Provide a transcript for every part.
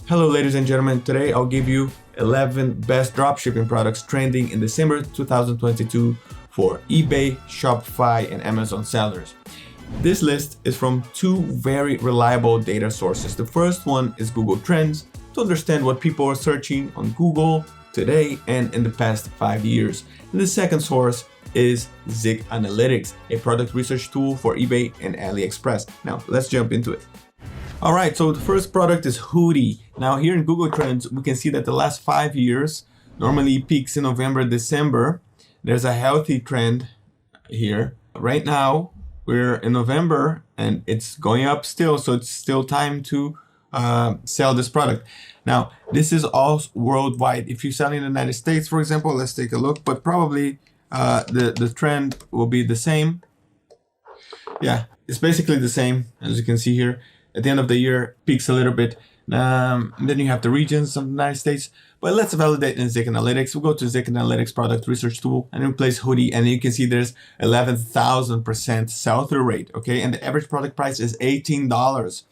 Hello ladies and gentlemen, today I'll give you 11 best dropshipping products trending in December 2022 for eBay, Shopify, and Amazon sellers. This list is from two very reliable data sources. The first one is Google Trends to understand what people are searching on Google today and in the past 5 years. And the second source is ZIK Analytics, a product research tool for eBay and AliExpress. Now let's jump into it. All right, so the first product is Hoodie. Now here in Google Trends, we can see that the last 5 years normally peaks in November, December. There's a healthy trend here. Right now, we're in November and it's going up still, so it's still time to sell this product. Now, this is all worldwide. If you sell in the United States, for example, let's take a look, but probably the trend will be the same. Yeah, it's basically the same, as you can see here. At the end of the year, peaks a little bit. And then you have the regions of the United States. But let's validate in ZIK Analytics. We'll go to ZIK Analytics product research tool and replace Hoodie. And you can see there's 11,000% sell-through rate. Okay, and the average product price is $18.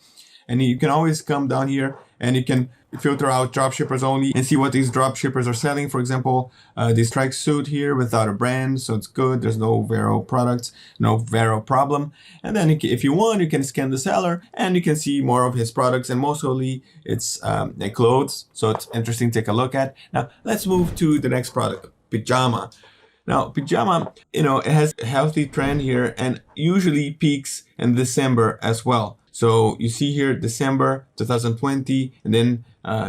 And you can always come down here and you can filter out dropshippers only and see what these dropshippers are selling. For example, this tracksuit here without a brand, so it's good. There's no Vero products, no Vero problem. And then if you want, you can scan the seller and you can see more of his products, and mostly it's clothes, so it's interesting to take a look at. Now let's move to the next product, Pyjama. Now, Pyjama, it has a healthy trend here and usually peaks in December as well. So you see here December 2020 and then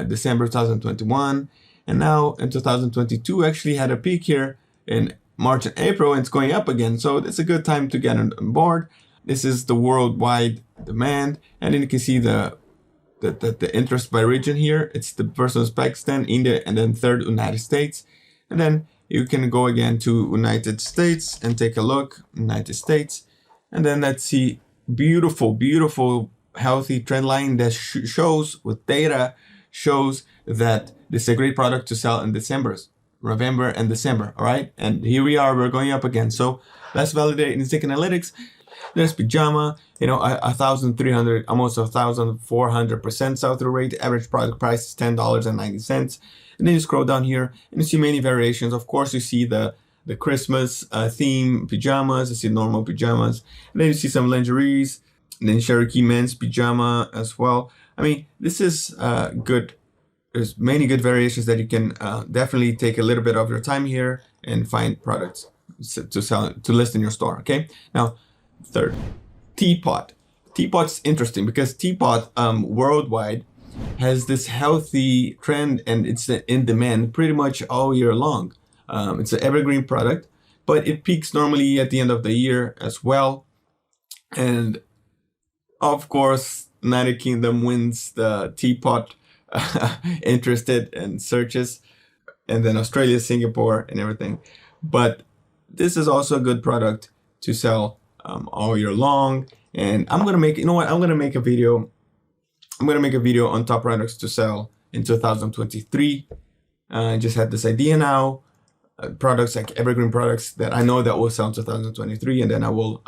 December 2021. And now in 2022 actually had a peak here in March and April, and it's going up again. So it's a good time to get on board. This is the worldwide demand. And then you can see the interest by region here. It's the first one is Pakistan, India, and then third United States. And then you can go again to United States and take a look, United States. And then let's see. Beautiful, healthy trend line that shows with data shows that this is a great product to sell in November and December. All right. And here we are, we're going up again. So let's validate in ZIK Analytics. There's Pyjama, 1,300, almost 1,400% sell-through rate. Average product price is $10.90. And then you scroll down here and you see many variations. Of course, you see the Christmas theme pajamas, you see normal pajamas, and then you see some lingeries, and then Cherokee men's pajama as well. I mean, this is good. There's many good variations that you can definitely take a little bit of your time here and find products to sell, to list in your store. Okay. Now, third, teapot. Teapot's interesting because teapot worldwide has this healthy trend and it's in demand pretty much all year long. It's an evergreen product, but it peaks normally at the end of the year as well. And of course, United Kingdom wins the teapot interested in searches, and then Australia, Singapore, and everything. But this is also a good product to sell all year long. And I'm gonna make, I'm gonna make a video. I'm gonna make a video on top products to sell in 2023. I just had this idea now. Products like evergreen products that I know that will sell in 2023, and then I will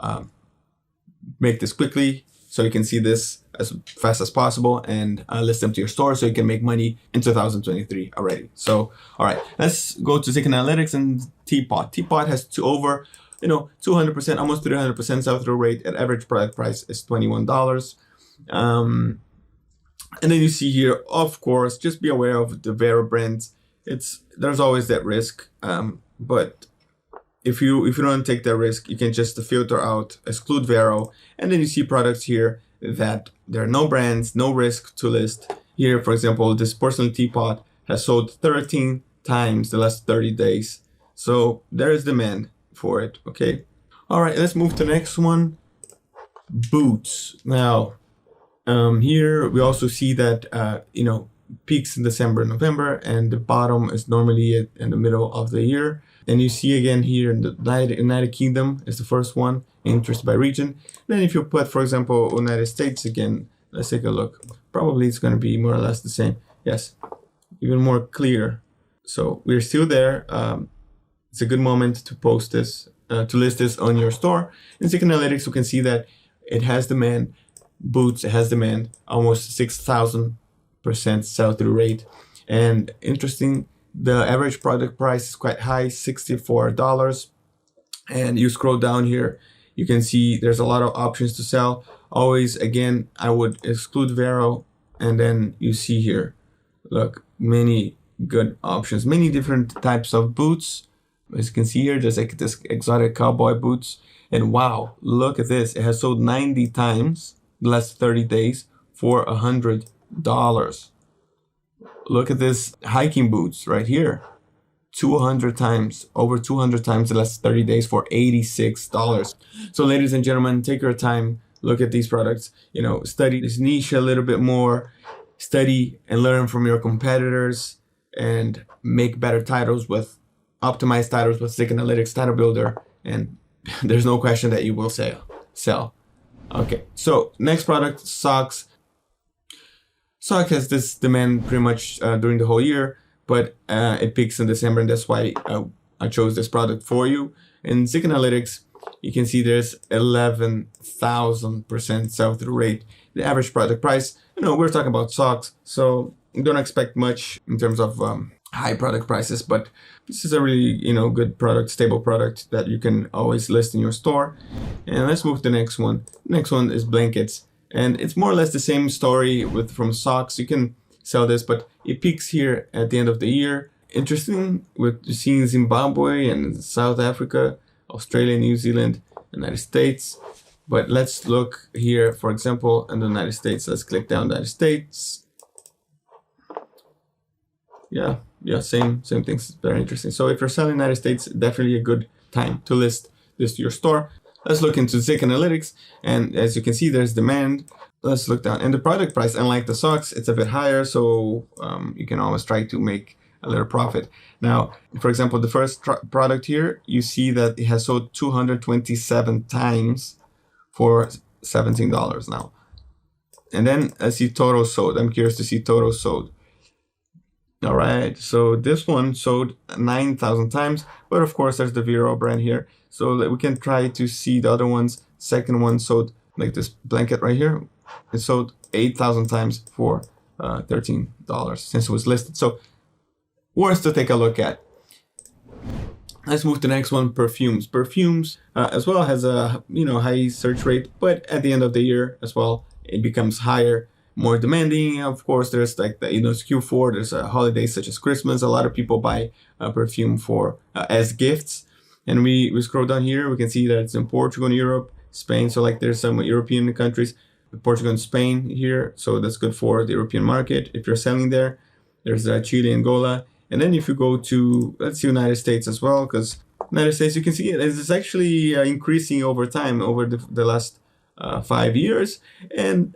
make this quickly so you can see this as fast as possible and list them to your store so you can make money in 2023 already. So, all right, let's go to ZIK Analytics and Teapot. Teapot has over 200%, almost 300% sell-through rate. At average product price is $21. And then you see here, of course, just be aware of the Vero brands. There's always that risk, but if you don't take that risk, you can just filter out, exclude Vero, and then you see products here that there are no brands, no risk to list. Here, for example, this porcelain teapot has sold 13 times the last 30 days, so there is demand for it. Okay, all right, let's move to the next one. Boots. Now, here we also see that peaks in December and November, and the bottom is normally in the middle of the year. And you see again here in the United Kingdom is the first one, interest by region. Then if you put, for example, United States again, let's take a look. Probably it's going to be more or less the same. Yes, even more clear. So we're still there. It's a good moment to post this, to list this on your store. In ZIK Analytics, you can see that it has demand. Boots, it has demand almost 6,000 sell-through rate. And interesting, the average product price is quite high, $64. And you scroll down here, you can see there's a lot of options to sell. Always, again, I would exclude Vero, and then you see here, look, many good options, many different types of boots. As you can see here, there's like this exotic cowboy boots. And wow, look at this. It has sold 90 times the last 30 days for $100. Look at this hiking boots right here. 200 times, over 200 times the last 30 days for $86. So ladies and gentlemen, take your time, look at these products, study this niche a little bit more, study and learn from your competitors, and make better titles with optimized titles with ZIK Analytics Title Builder, and there's no question that you will sell. Okay, so next product, socks. Sock has this demand pretty much during the whole year, but it peaks in December, and that's why I chose this product for you. In ZIK Analytics, you can see there's 11,000% sell-through rate. The average product price, we're talking about socks, so don't expect much in terms of high product prices, but this is a really, good product, stable product that you can always list in your store. And let's move to the next one. Next one is blankets. And it's more or less the same story from socks. You can sell this, but it peaks here at the end of the year. Interesting, with seeing Zimbabwe and South Africa, Australia, New Zealand, United States. But let's look here, for example, in the United States. Let's click down United States. Yeah, same things. Very interesting. So if you're selling United States, definitely a good time to list this to your store. Let's look into ZIK Analytics, and as you can see, there's demand. Let's look down, and the product price, unlike the socks, it's a bit higher, so you can always try to make a little profit. Now, for example, the first product here, you see that it has sold 227 times for $17 now. And then I see total sold. I'm curious to see total sold. All right, so this one sold 9,000 times, but of course there's the Vero brand here. So that we can try to see the other ones. Second one sold, like this blanket right here. It sold 8,000 times for $13 since it was listed. So worth to take a look at. Let's move to the next one, perfumes. Perfumes as well has a high search rate, but at the end of the year as well, it becomes higher, more demanding. Of course, there's like it's Q4. There's holidays such as Christmas. A lot of people buy perfume for as gifts. And we scroll down here, we can see that it's in Portugal and Europe, Spain. So like there's some European countries, Portugal and Spain here. So that's good for the European market if you're selling there. There's Chile, Angola. And then if you go to, let's see, United States as well, because United States, you can see it's actually increasing over time, over the last 5 years. And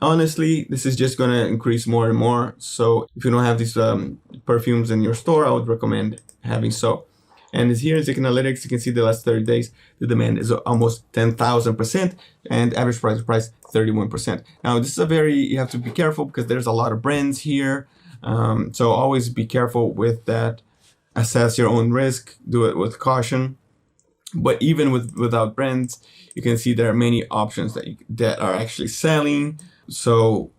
honestly, this is just going to increase more and more. So if you don't have these perfumes in your store, I would recommend having so. And here in ZIK Analytics, you can see the last 30 days, the demand is almost 10,000% and average price 31%. Now, this is you have to be careful because there's a lot of brands here. So always be careful with that. Assess your own risk, do it with caution. But even without brands, you can see there are many options that are actually selling. So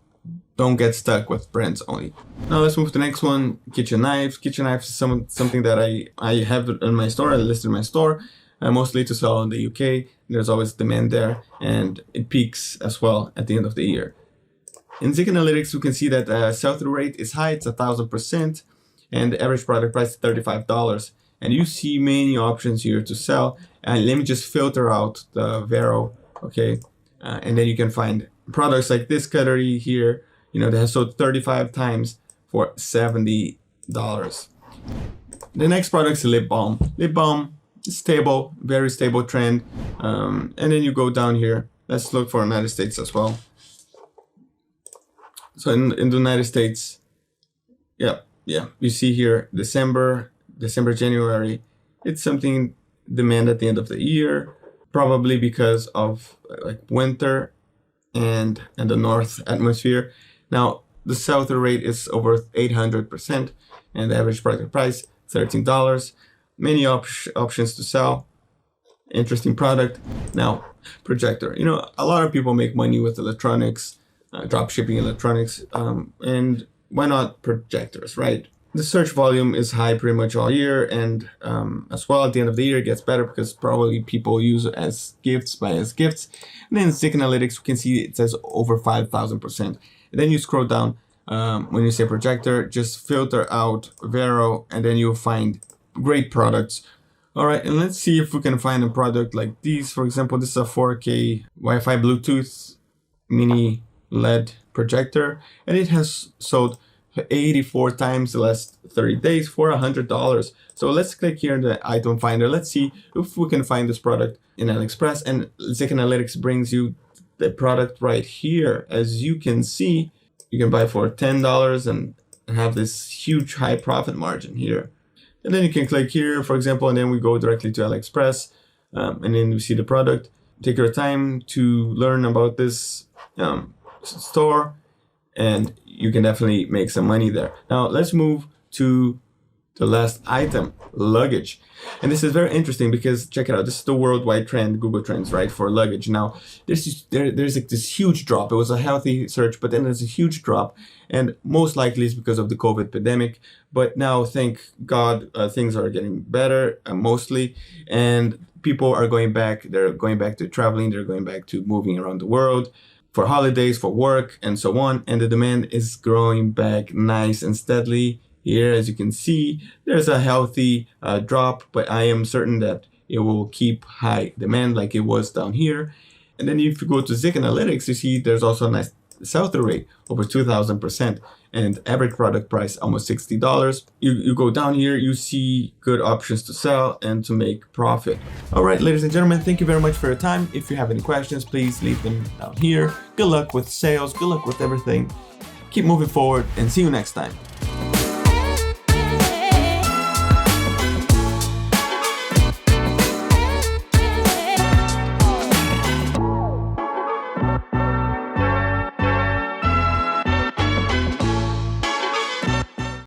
don't get stuck with brands only. Now let's move to the next one, kitchen knives. Kitchen knives is something that I have in my store. I listed in my store, mostly to sell in the UK. There's always demand there, and it peaks as well at the end of the year. In ZIK Analytics, we can see that sell-through rate is high. It's 1,000%, and the average product price is $35. And you see many options here to sell. And let me just filter out the Vero, okay? And then you can find products like this cutlery here, that has sold 35 times for $70. The next product is lip balm. Lip balm is stable, very stable trend. And then you go down here. Let's look for United States as well. So in the United States, yeah, you see here December, January. It's something demand at the end of the year, probably because of like winter and the north atmosphere. Now the sell-through rate is over 800%, and the average product price $13. Many options to sell. Interesting product. Now, projector. A lot of people make money with electronics. dropshipping electronics, and why not projectors, right? The search volume is high pretty much all year, and as well at the end of the year it gets better because probably people use it as gifts, buy as gifts. And then ZIK Analytics, we can see it says over 5,000%. And then you scroll down, when you say projector, just filter out Vero, and then you'll find great products. All right, and let's see if we can find a product like these. For example, this is a 4K Wi-Fi Bluetooth mini LED projector, and it has sold 84 times the last 30 days for $100. So let's click here in the item finder. Let's see if we can find this product in AliExpress, and ZIK Analytics brings you the product right here. As you can see, you can buy for $10 and have this huge high profit margin here. And then you can click here, for example, and then we go directly to AliExpress, and then we see the product. Take your time to learn about this store, and you can definitely make some money there. Now let's move to the last item, luggage. And this is very interesting because check it out. This is the worldwide trend, Google Trends, right, for luggage. Now there's like this huge drop. It was a healthy search, but then there's a huge drop, and most likely it's because of the COVID pandemic. But now, thank God, things are getting better, mostly, and people are going back. They're going back to traveling. They're going back to moving around the world for holidays, for work, and so on. And the demand is growing back nice and steadily. Here, as you can see, there's a healthy drop, but I am certain that it will keep high demand like it was down here. And then if you go to ZIK Analytics, you see there's also a nice sell-through rate, over 2,000%, and average product price almost $60. You go down here, you see good options to sell and to make profit. All right, ladies and gentlemen, thank you very much for your time. If you have any questions, please leave them down here. Good luck with sales, good luck with everything. Keep moving forward, and see you next time.